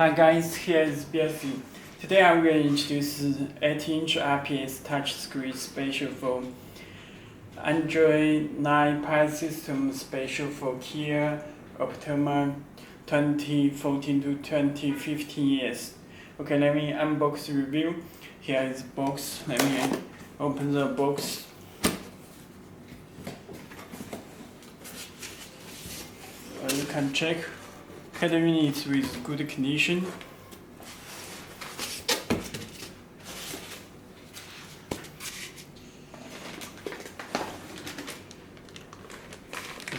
Hi guys, here is Belsee. Today I will introduce 8-inch IPS touchscreen special for Android 9 Pie system special for Kia Optima 2014 to 2015 years. Okay, let me unbox review. Here is the box. Let me open the box. You can check header unit with good condition.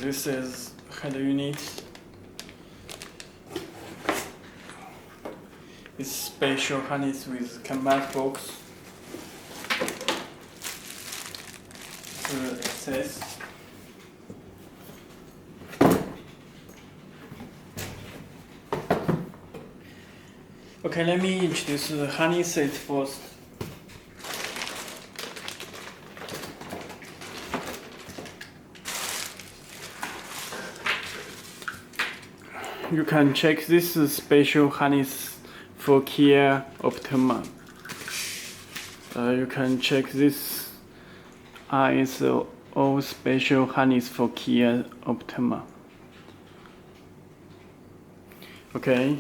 This is header unit. It's special harness with canvas box. The access. Okay, let me introduce the harness set first. You can check this special harness for Kia Optima. You can check this ISO special harness for Kia Optima. Okay.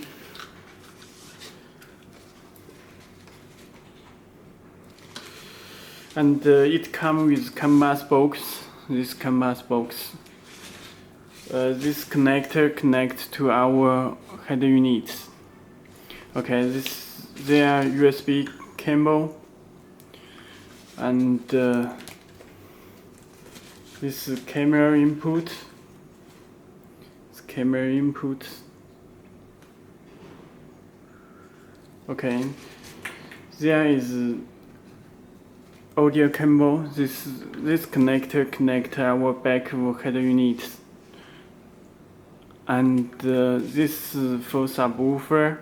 And it comes with canvas box. This canvas box. This connector connects to our header unit. Okay, there are USB cable and this is camera input. Okay, there is audio cable. This connector connects our back header unit. And this for subwoofer.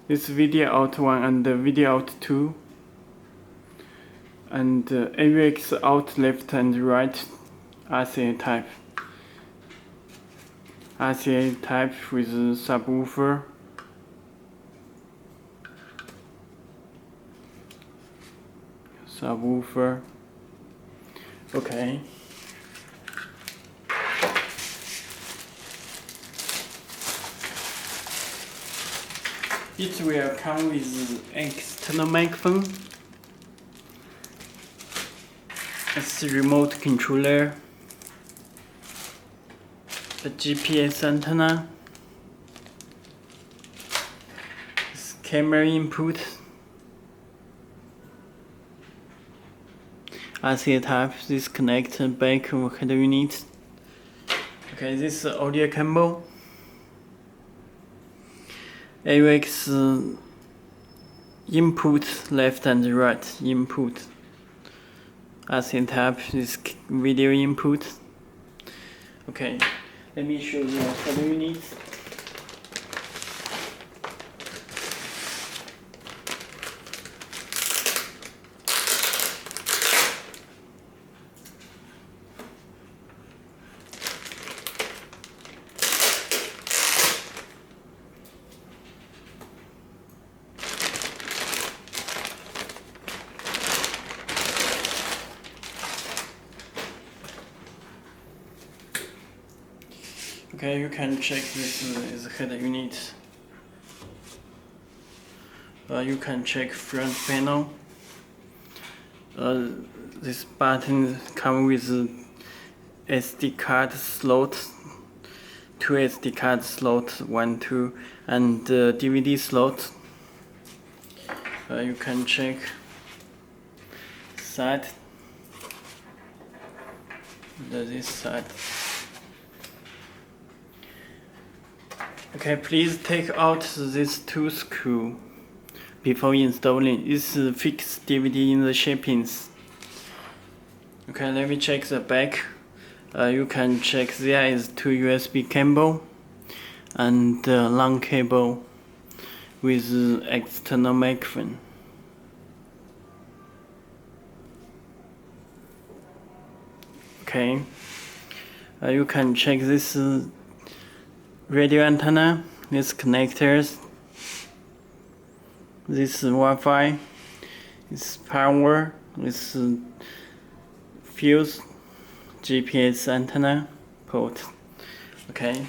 This video out 1 and video out 2. And AUX out left and right RCA type. RCA type with subwoofer. Okay. It will come with external microphone, a remote controller, a GPS antenna, this camera input, RCA type, this connector back of header unit. Okay, this audio cable. AUX input left and right input. RCA type is video input. Okay, let me show you the header unit. Okay, you can check this is header unit. You can check front panel. This button comes with SD card slot, 2 SD card slot, 1, 2, and DVD slot. You can check side, this side. Okay, please take out this 2 screw before installing. This fixed DVD in the shapings. Okay, let me check the back. You can check there is 2 USB cable and long cable with external microphone. Okay, you can check this radio antenna these connectors. This Wi-Fi, this power, this fuse, GPS antenna port. Okay.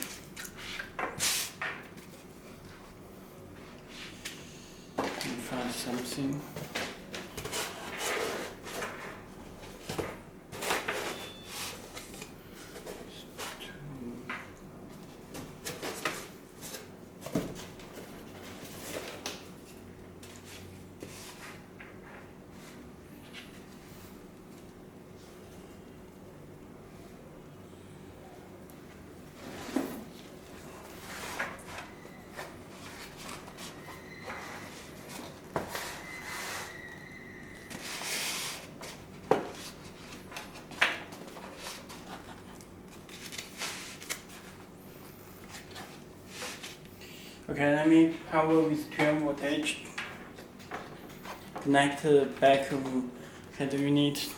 Find something. Okay, let me power with 12 voltage. Connect back head unit.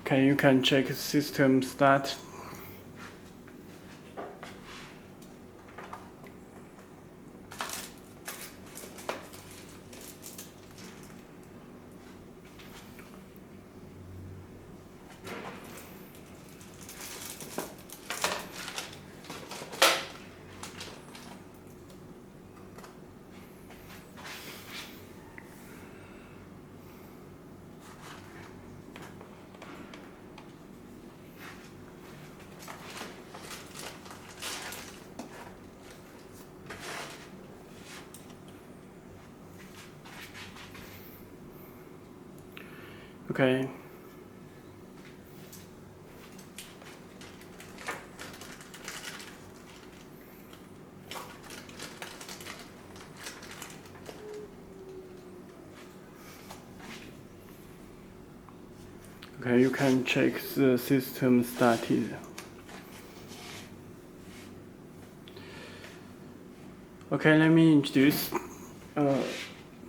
Okay, you can check system start. Okay. Okay, you can check the system started. Okay, let me introduce.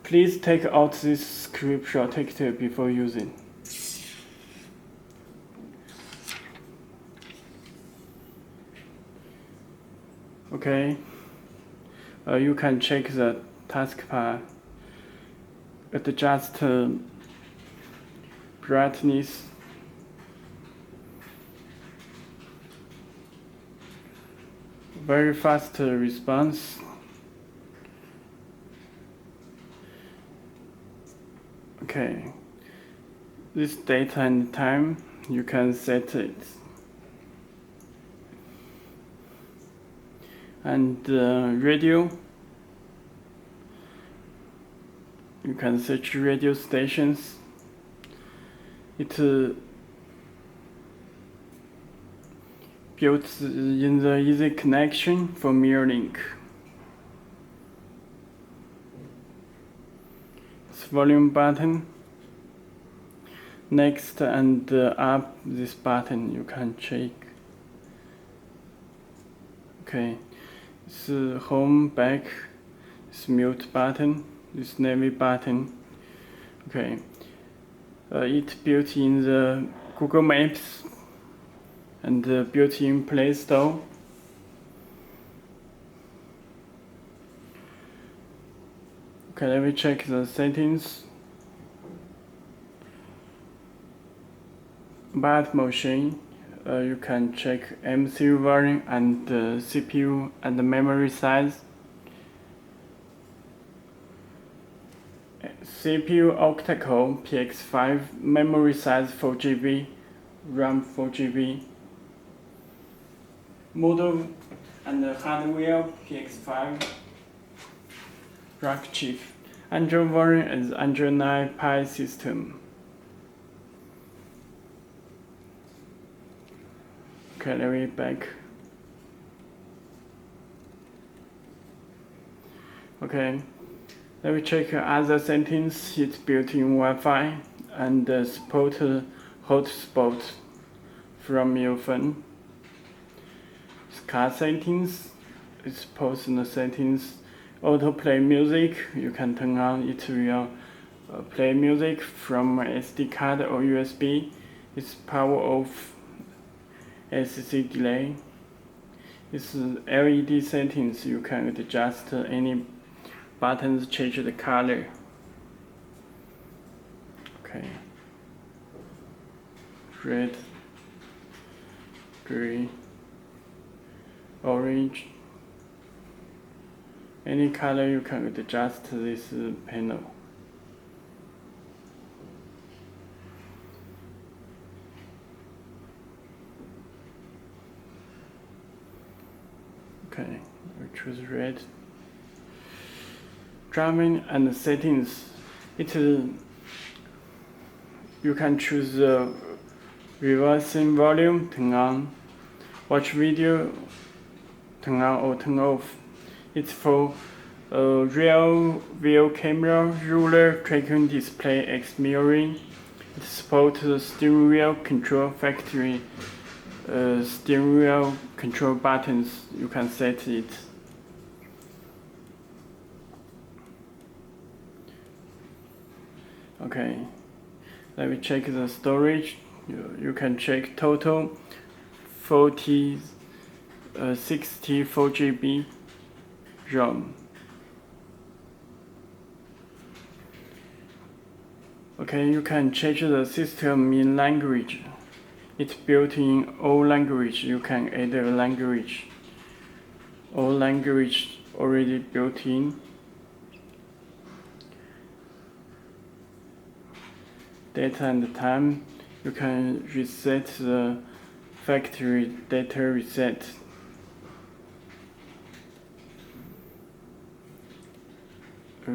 Please take out this script protector before using. Okay, you can check the taskbar, adjust brightness, very fast response. Okay, this date and time, you can set it. And radio, you can search radio stations. It built in the easy connection for mirroring. Volume button. Next and up this button you can check. Okay, this home, back, this mute button, this navy button. Okay, it built in the Google Maps and built in Play Store. Okay, let me check the settings. Byte machine, you can check MCU volume and CPU and the memory size. CPU octa-core PX5, memory size 4GB, RAM 4GB. Model and hardware PX5. Rack chip. Android version is Android 9 Pie system. Okay, let me back. Okay, let me check other settings. It's built-in Wi-Fi and support hotspot from your phone. Car settings, it's personal settings. Autoplay music, you can turn on. It will play music from SD card or USB. It's power off SC delay. It's LED settings. You can adjust any buttons, change the color. Okay. Red, green, orange. Any color you can adjust this panel. Okay, we choose red. Drumming and settings. You can choose the reversing volume, turn on, watch video, turn on or turn off. It's for real view camera, ruler, tracking display, X mirroring. It supports the steering wheel control factory steering wheel control buttons. You can set it. Okay, let me check the storage. You can check total 4+64GB RAM. Okay, you can change the system in language. It's built in all language. You can add a language. All language already built in. Data and time. You can reset the factory data reset.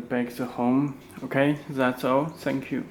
Back to home. Okay, that's all. Thank you.